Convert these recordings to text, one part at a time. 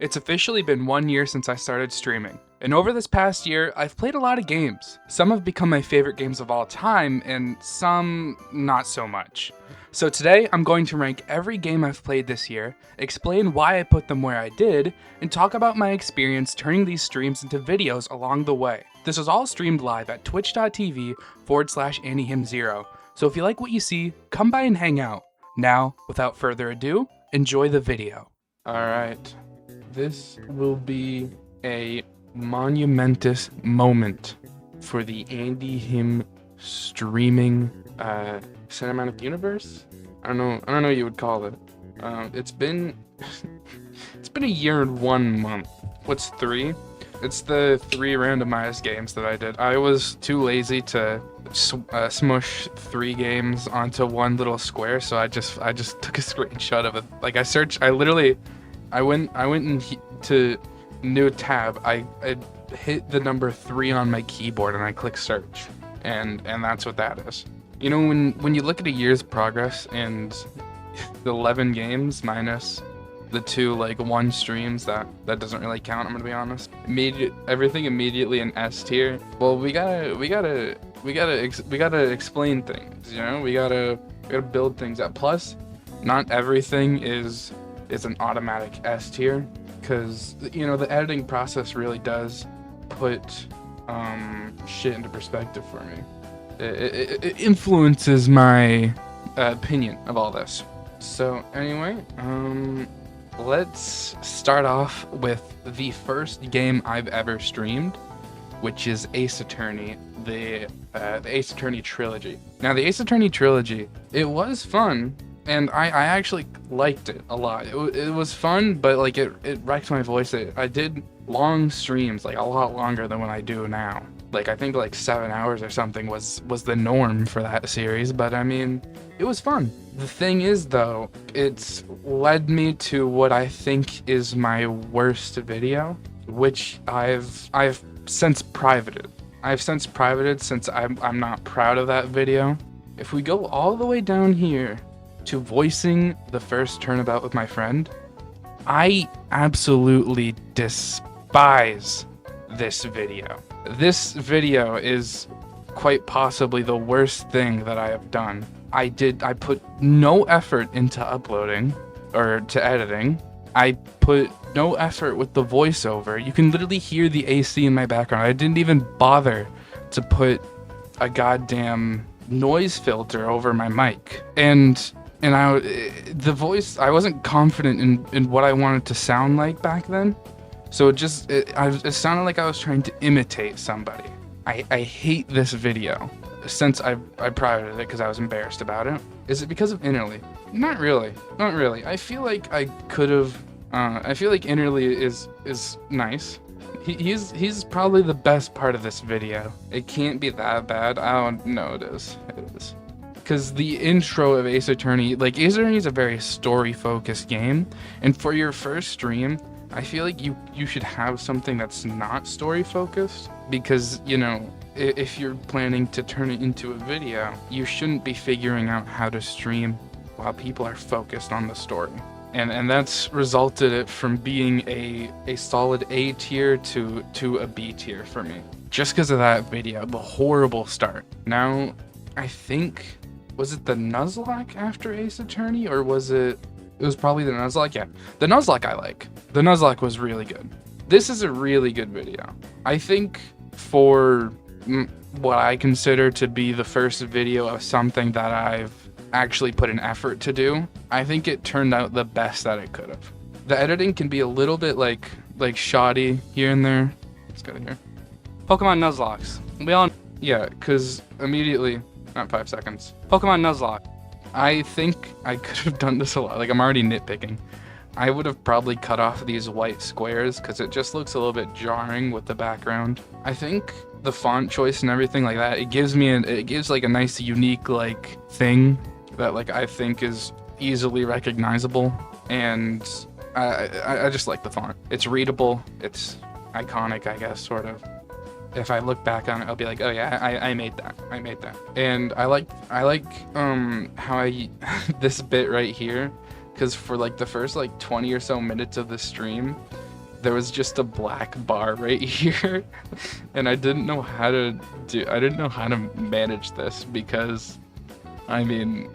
It's officially been 1 year since I started streaming, and over this past year, I've played a lot of games. Some have become my favorite games of all time, and some not so much. So today, I'm going to rank every game I've played this year, explain why I put them where I did, and talk about my experience turning these streams into videos along the way. This was all streamed live at twitch.tv/AndyHim0, so if you like what you see, come by and hang out. Now, without further ado, enjoy the video. Alright. This will be a monumentous moment for the Andy Him streaming cinematic universe. I don't know what you would call it. It's been a year and 1 month. What's 3? It's the 3 randomized games that I did. I was too lazy to smush 3 games onto one little square, so I just took a screenshot of it. Like I went into new tab. I hit the number 3 on my keyboard and I clicked search, and that's what that is. You know, when you look at a year's progress and the 11 games minus the 2 1 streams, that doesn't really count. I'm gonna be honest. Everything immediately in S tier. Well, we gotta explain things. You know, we gotta build things up. Plus, not everything is an automatic S tier, because you know the editing process really does put shit into perspective for me. It influences my opinion of all this. So anyway, let's start off with the first game I've ever streamed, which is Ace Attorney, the Ace Attorney trilogy. Now, the Ace Attorney trilogy, it was fun, and I actually liked it a lot. It was fun, but like it wrecked my voice. I did long streams, like a lot longer than what I do now. Like I think like 7 hours or something was the norm for that series, but I mean, it was fun. The thing is though, it's led me to what I think is my worst video, which I've since privated. I've since privated since I'm not proud of that video. If we go all the way down here to voicing the first turnabout with my friend, I absolutely despise this video. This video is quite possibly the worst thing that I have done. I put no effort into uploading or to editing. I put no effort with the voiceover. You can literally hear the AC in my background. I didn't even bother to put a goddamn noise filter over my mic. And the voice, I wasn't confident in what I wanted to sound like back then. So it sounded like I was trying to imitate somebody. I hate this video. Since I privated it because I was embarrassed about it. Is it because of Innerly? Not really. Not really. I feel like I could have. I feel like Innerly is nice. He's probably the best part of this video. It can't be that bad. I don't know. It is. Because the intro of Ace Attorney, like Ace Attorney is a very story-focused game, and for your first stream, I feel like you should have something that's not story-focused, because you know, if you're planning to turn it into a video, you shouldn't be figuring out how to stream while people are focused on the story. And that's resulted it from being a solid A tier to a B tier for me. Just because of that video, the horrible start. Now, I think, was it the Nuzlocke after Ace Attorney, or was it was probably the Nuzlocke? Yeah, the Nuzlocke I like. The Nuzlocke was really good. This is a really good video. I think for what I consider to be the first video of something that I've actually put an effort to do, I think it turned out the best that it could have. The editing can be a little bit like shoddy here and there. Let's go to here. Pokemon Nuzlocks. Yeah, because immediately, not 5 seconds. Pokemon Nuzlocke. I think I could have done this a lot. Like, I'm already nitpicking. I would have probably cut off these white squares because it just looks a little bit jarring with the background. I think the font choice and everything like that, it gives like a nice unique like thing that like I think is easily recognizable, and I just like the font. It's readable, it's iconic, I guess, sort of. If I look back on it, I'll be like, oh yeah, I made that. And I like how I this bit right here, because for like the first like 20 or so minutes of the stream, there was just a black bar right here, and I didn't know how to manage this because, I mean,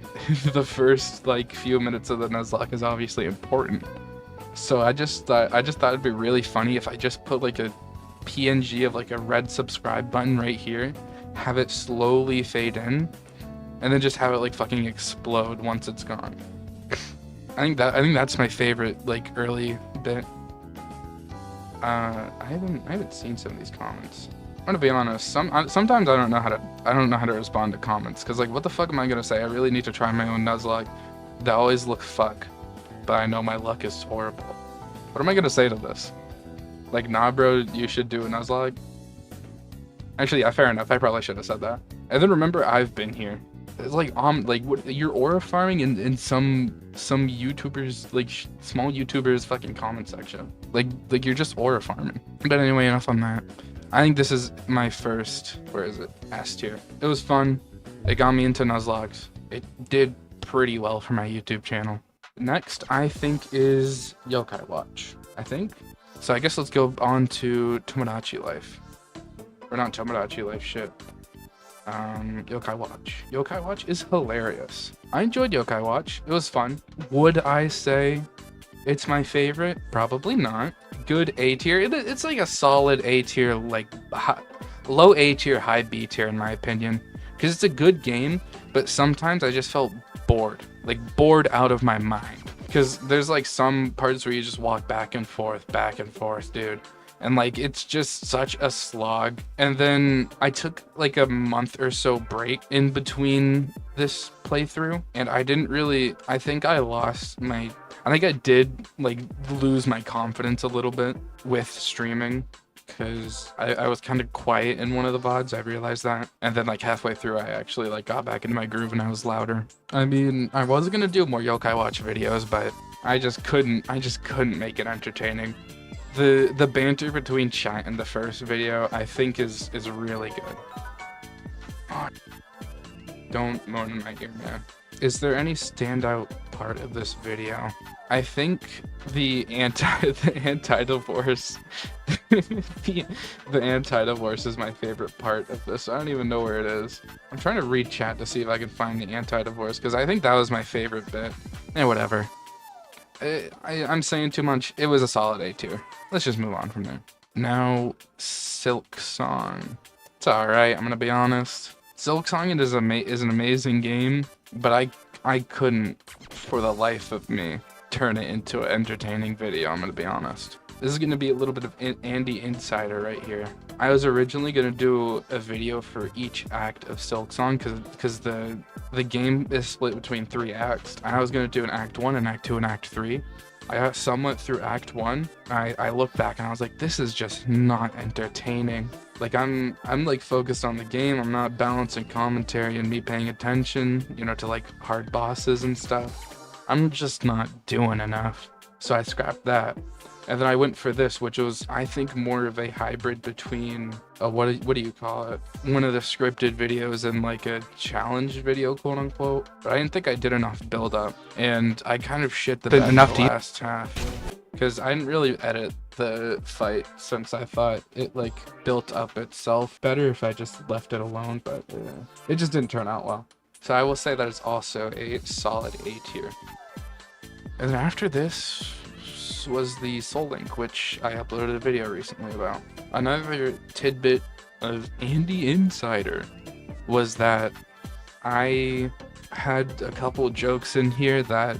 the first like few minutes of the Nuzlocke is obviously important. So I just thought it'd be really funny if I just put like a PNG of like a red subscribe button right here, have it slowly fade in, and then just have it like fucking explode once it's gone. I think that's my favorite like early bit. I haven't seen some of these comments. I'm gonna be honest. Sometimes I don't know how to respond to comments because like what the fuck am I gonna say? I really need to try my own Nuzlocke. They always look fuck, but I know my luck is horrible. What am I gonna say to this? Like, nah, bro, you should do a Nuzlocke. Actually, yeah, fair enough. I probably should have said that. And then remember, I've been here. It's like what, you're aura farming in some YouTubers, like small YouTubers fucking comment section. Like you're just aura farming. But anyway, enough on that. I think this is my first, where is it? S tier. It was fun. It got me into Nuzlocks. It did pretty well for my YouTube channel. Next, I think is Yokai Watch. I think. So I guess let's go on to Tomodachi Life. Or not Tomodachi Life, shit. Yokai Watch. Yokai Watch is hilarious. I enjoyed Yokai Watch. It was fun. Would I say it's my favorite? Probably not. Good A tier. It's like a solid A tier, like low A tier, high B tier in my opinion. Because it's a good game, but sometimes I just felt bored. Like bored out of my mind. Because there's like some parts where you just walk back and forth, dude. And like it's just such a slog. And then I took like a month or so break in between this playthrough, and I think I did like lose my confidence a little bit with streaming, because I was kind of quiet in one of the VODs. I realized that, and then like halfway through I actually like got back into my groove and I was louder. I mean, I was gonna do more Yokai Watch videos, but I just couldn't make it entertaining. The banter between chat and the first video, I think is really good. Oh, don't moan in my ear, man. Is there any standout part of this video? I think the anti-divorce the anti-divorce is my favorite part of this. I don't even know where it is. I'm trying to read chat to see if I can find the anti-divorce, because I think that was my favorite bit. Whatever. I'm saying too much. It was a solid A tier. Let's just move on from there. Now, Silksong. It's alright, I'm gonna be honest. Silksong is an amazing game, but I couldn't, for the life of me, turn it into an entertaining video, I'm gonna be honest. This is gonna be a little bit of Andy Insider right here. I was originally gonna do a video for each act of Silksong because the game is split between 3 acts. I was gonna do an Act 1, an Act 2, and Act 3. I got somewhat through Act 1. I looked back and I was like, this is just not entertaining. Like I'm like focused on the game. I'm not balancing commentary and me paying attention, you know, to like hard bosses and stuff. I'm just not doing enough. So I scrapped that. And then I went for this, which was, I think, more of a hybrid between what do you call it? One of the scripted videos and like a challenge video, quote unquote. But I didn't think I did enough build up, and I kind of shit the bed enough the last half because I didn't really edit the fight, since I thought it like built up itself better if I just left it alone. But it just didn't turn out well. So I will say that it's also a solid A tier. And then after this was the Soul Link, which I uploaded a video recently about. Another tidbit of Andy Insider was that I had a couple jokes in here that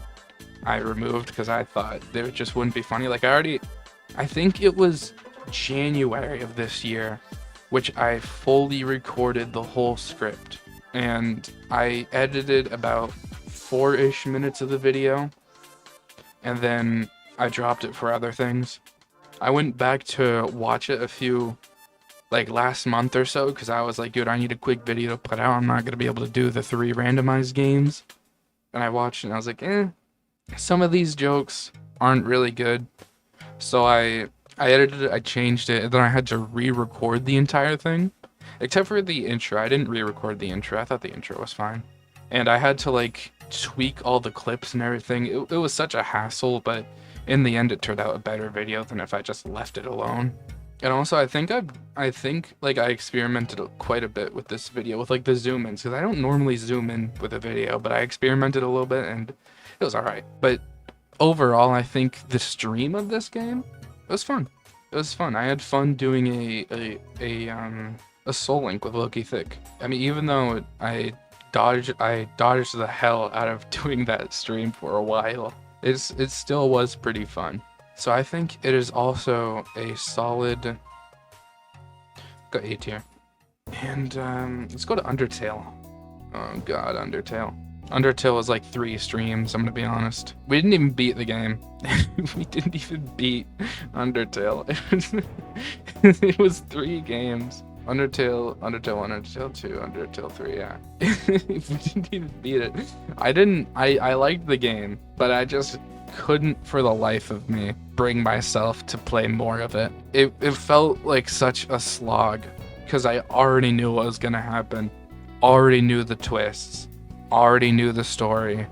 I removed because I thought they just wouldn't be funny. Like I think it was January of this year, which I fully recorded the whole script, and I edited about 4-ish minutes of the video, and then I dropped it for other things. I went back to watch it like last month or so, because I was like, dude, I need a quick video to put out. I'm not going to be able to do the 3 randomized games. And I watched it and I was like, some of these jokes aren't really good. So I edited it, I changed it, and then I had to re-record the entire thing. Except for the intro. I didn't re-record the intro. I thought the intro was fine. And I had to like tweak all the clips and everything. It was such a hassle, but in the end, it turned out a better video than if I just left it alone. And also, I think like I experimented quite a bit with this video with like the zoom ins, because I don't normally zoom in with a video, but I experimented a little bit and it was all right. But overall, I think the stream of this game was fun. It was fun. I had fun doing a Soul Link with Loki Thick. I mean, even though I dodged the hell out of doing that stream for a while, it still was pretty fun. So I think it is also a solid. Got A tier. And let's go to Undertale. Oh god, Undertale. Undertale was like 3 streams, I'm gonna be honest. We didn't even beat the game. We didn't even beat Undertale. It was 3 games. Undertale 1, Undertale 2, Undertale 3, yeah. We didn't even beat it. I liked the game, but I just couldn't for the life of me bring myself to play more of it. It felt like such a slog, because I already knew what was gonna happen, already knew the twists, already knew the story.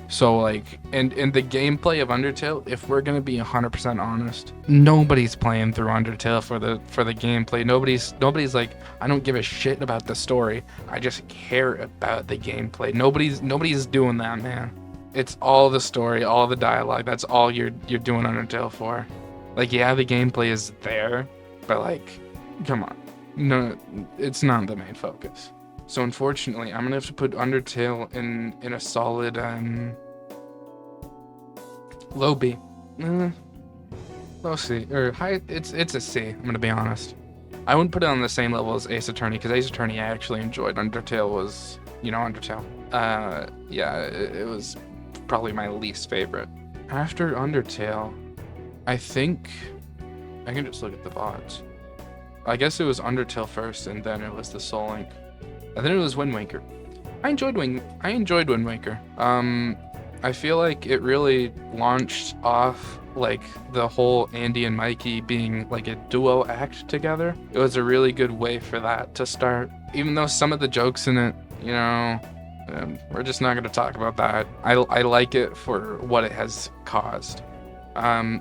So like, and the gameplay of Undertale, if we're gonna be 100% honest, nobody's playing through Undertale for the gameplay. Nobody's like, I don't give a shit about the story, I just care about the gameplay. Nobody's doing that, man. It's all the story, all the dialogue. That's all you're doing Undertale for. Like, yeah, the gameplay is there, but like, come on, no, it's not the main focus. So unfortunately, I'm gonna have to put Undertale in a solid low B, low C, or high. It's a C. I'm gonna be honest. I wouldn't put it on the same level as Ace Attorney, because Ace Attorney I actually enjoyed. Undertale was, Undertale. Yeah, it was probably my least favorite. After Undertale, I think I can just look at the VODs. I guess it was Undertale first, and then it was the Soul Link. And then it was Wind Waker. I enjoyed Wind Waker. I feel like it really launched off like the whole Andy and Mikey being like a duo act together. It was a really good way for that to start. Even though some of the jokes in it, we're just not going to talk about that. I like it for what it has caused.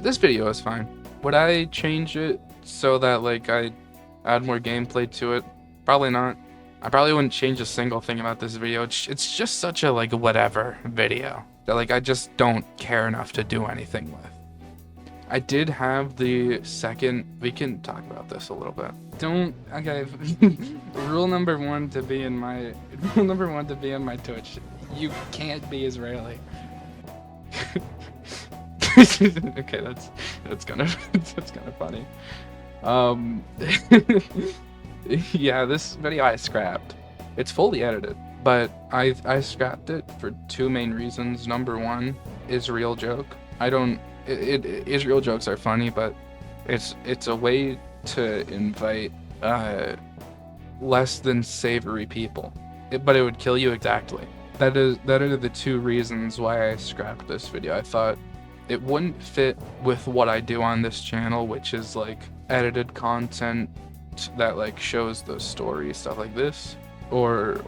This video is fine. Would I change it so that like I add more gameplay to it? Probably not. I probably wouldn't change a single thing about this video. It's just such a like whatever video that like I just don't care enough to do anything with. I did have the second. We can talk about this a little bit. Okay. Rule number one to be in my Twitch: you can't be Israeli. Okay, that's kind of funny. Yeah, this video I scrapped. It's fully edited, but I scrapped it for 2 main reasons. Number one, Israel joke. Israel jokes are funny, but it's a way to invite less than savory people. But it would kill you exactly. That are the 2 reasons why I scrapped this video. I thought it wouldn't fit with what I do on this channel, which is like edited content that like shows the story, stuff like this, or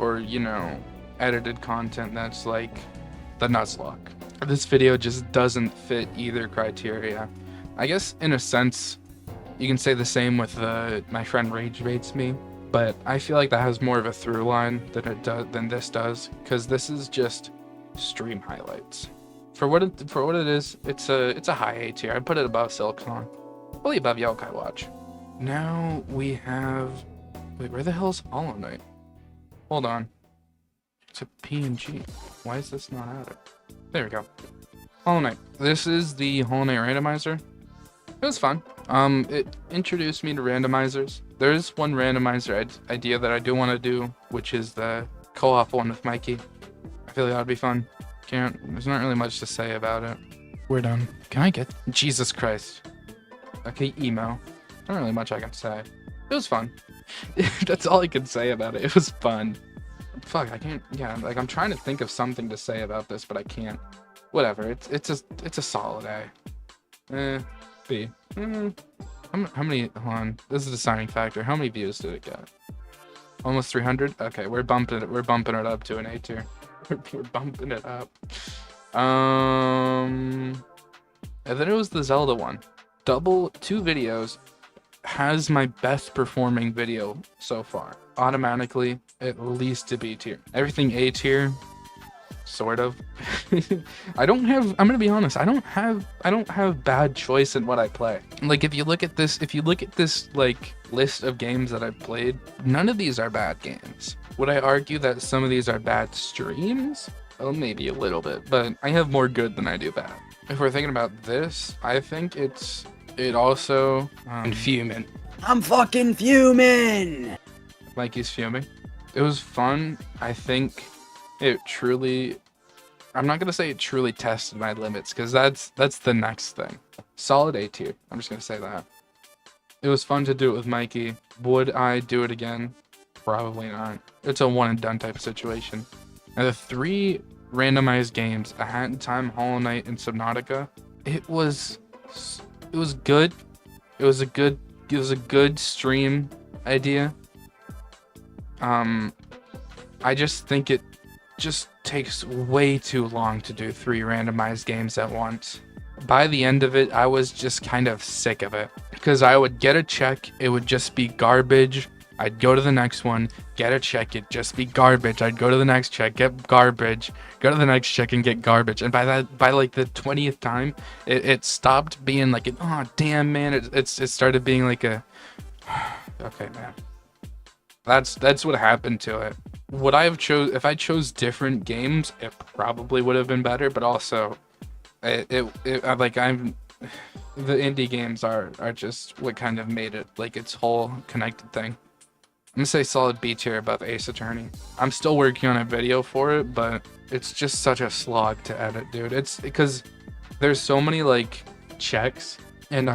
edited content that's like the Nuzlocke. This video just doesn't fit either criteria. I guess in a sense you can say the same with my friend Rage Baits Me, but I feel like that has more of a through line than this does, because this is just stream highlights. For what it is, it's a high A tier. I put it above Silksong, probably above Yokai Watch. Now we have... Wait, where the hell is Hollow Knight? Hold on. It's a PNG. Why is this not added? There we go. Hollow Knight. This is the Hollow Knight randomizer. It was fun. It introduced me to randomizers. There is one randomizer idea that I do want to do, which is the co-op one with Mikey. I feel like that would be fun. There's not really much to say about it. We're done. Can I get... Jesus Christ. Okay, emo. Not really much I can say. It was fun. That's all I can say about it. It was fun. Fuck, I can't. Yeah, like I'm trying to think of something to say about this, but I can't. Whatever. It's a solid A. B. How many? Hold on. This is a deciding factor. How many views did it get? Almost 300. Okay, we're bumping it up to an A tier. We're bumping it up. and then it was the Zelda one. Double two videos has my best performing video so far. Automatically, at least to B tier. Everything A tier, sort of. I'm gonna be honest, I don't have bad choice in what I play. Like if you look at this like list of games that I've played, none of these are bad games. Would I argue that some of these are bad streams? Well, maybe a little bit, but I have more good than I do bad. If we're thinking about this, I think it also fuming. I'm fucking fuming. Mikey's fuming. It was fun. I think I'm not gonna say it truly tested my limits, because that's the next thing. Solid A tier. I'm just gonna say that. It was fun to do it with Mikey. Would I do it again? Probably not. It's a one and done type of situation. And the 3 randomized games, A Hat in Time, Hollow Knight, and Subnautica, it was good. It was a good stream idea. I just think it just takes way too long to do 3 randomized games at once. By the end of it, I was just kind of sick of it, because I would get a check, it would just be garbage. I'd go to the next one, get a check, it'd just be garbage. I'd go to the next check, get garbage, go to the next check and get garbage. And by like the 20th time, it stopped being like an, oh damn man, it started being like a okay man. That's what happened to it. Would I have if I chose different games, it probably would have been better, but also the indie games are just what kind of made it like its whole connected thing. I'm gonna say solid B tier above Ace Attorney. I'm still working on a video for it, but it's just such a slog to edit, dude. It's because there's so many like checks and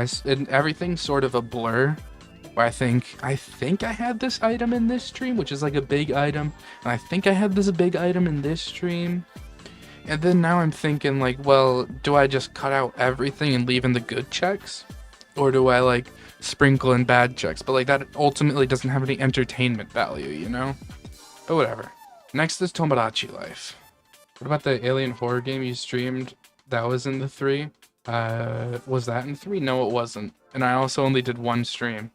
everything's sort of a blur. Where I think I had this item in this stream, which is like a big item, and I think I had this big item in this stream. And then now I'm thinking like, well, do I just cut out everything and leave in the good checks? Or do I like sprinkle in bad checks? But like that ultimately doesn't have any entertainment value, you know? But whatever. Next is Tomodachi Life. What about the alien horror game you streamed? That was in the 3. Was that in 3? No, it wasn't. And I also only did 1 stream.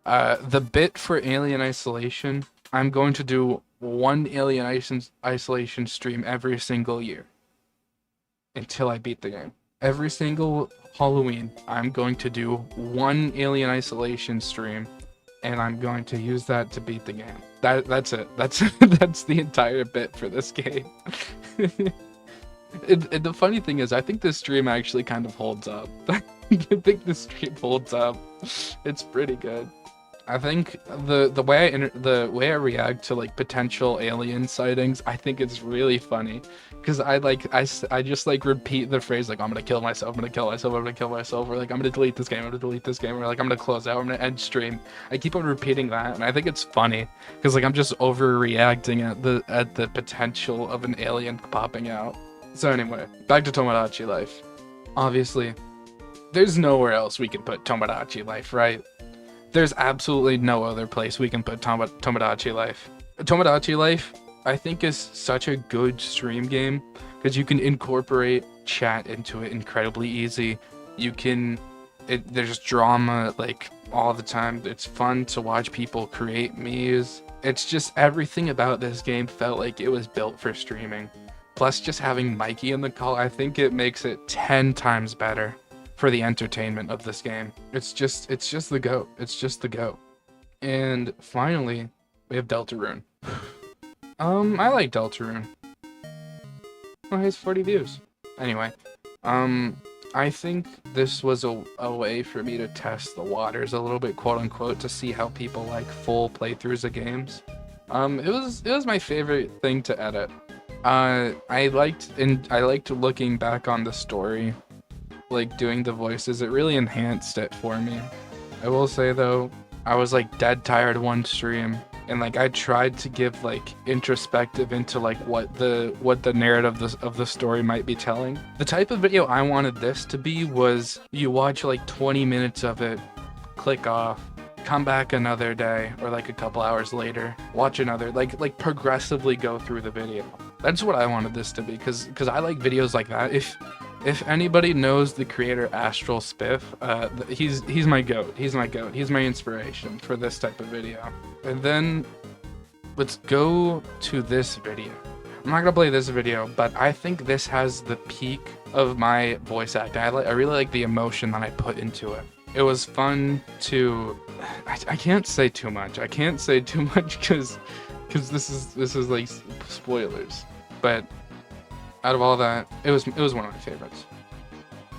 The bit for Alien Isolation, I'm going to do 1 Alien Isolation stream every single year until I beat the game. Every single Halloween, I'm going to do 1 Alien Isolation stream, and I'm going to use that to beat the game. That's it. That's the entire bit for this game. And the funny thing is, I think this stream actually kind of holds up. I think this stream holds up. It's pretty good. I think the way I react to like potential alien sightings, I think it's really funny, because I just like repeat the phrase like, I'm gonna kill myself, I'm gonna kill myself, I'm gonna kill myself, or like I'm gonna delete this game, I'm gonna delete this game, or like I'm gonna close out, I'm gonna end stream. I keep on repeating that, and I think it's funny because like I'm just overreacting at the potential of an alien popping out. So anyway, back to Tomodachi Life. Obviously, there's nowhere else we can put Tomodachi Life, right? There's absolutely no other place we can put Tomodachi Life. Tomodachi Life, I think, is such a good stream game because you can incorporate chat into it incredibly easy. There's drama like all the time. It's fun to watch people create memes. It's just everything about this game felt like it was built for streaming. Plus, just having Mikey in the call, I think it makes it 10 times better for the entertainment of this game. It's just the GOAT. It's just the GOAT. And finally, we have Deltarune. I like Deltarune. Oh, he has 40 views. Anyway, I think this was a way for me to test the waters a little bit, quote unquote, to see how people like full playthroughs of games. It was my favorite thing to edit. I liked looking back on the story, like doing the voices. It really enhanced it for me. I will say though, I was like dead tired one stream, and like I tried to give like introspective into like what the narrative of the story might be telling. The type of video I wanted this to be was you watch like 20 minutes of it, click off, come back another day or like a couple hours later, watch another, like progressively go through the video. That's what I wanted this to be, because I like videos like that. If anybody knows the creator Astral Spiff, he's my goat. He's my goat. He's my inspiration for this type of video. And then let's go to this video. I'm not gonna play this video, but I think this has the peak of my voice acting. I really like the emotion that I put into it. It was fun to. I can't say too much. I can't say too much because this is like spoilers. But out of all that, it was one of my favorites.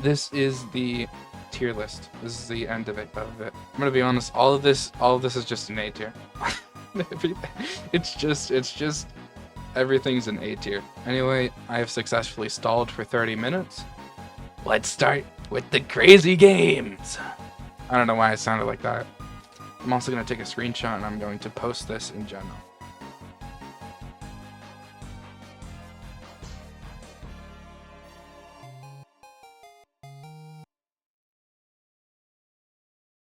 This is the tier list. This is the end of it. I'm gonna be honest. All of this is just an A tier. It's just everything's an A tier. Anyway, I have successfully stalled for 30 minutes. Let's start with the crazy games. I don't know why it sounded like that. I'm also gonna take a screenshot and I'm going to post this in general.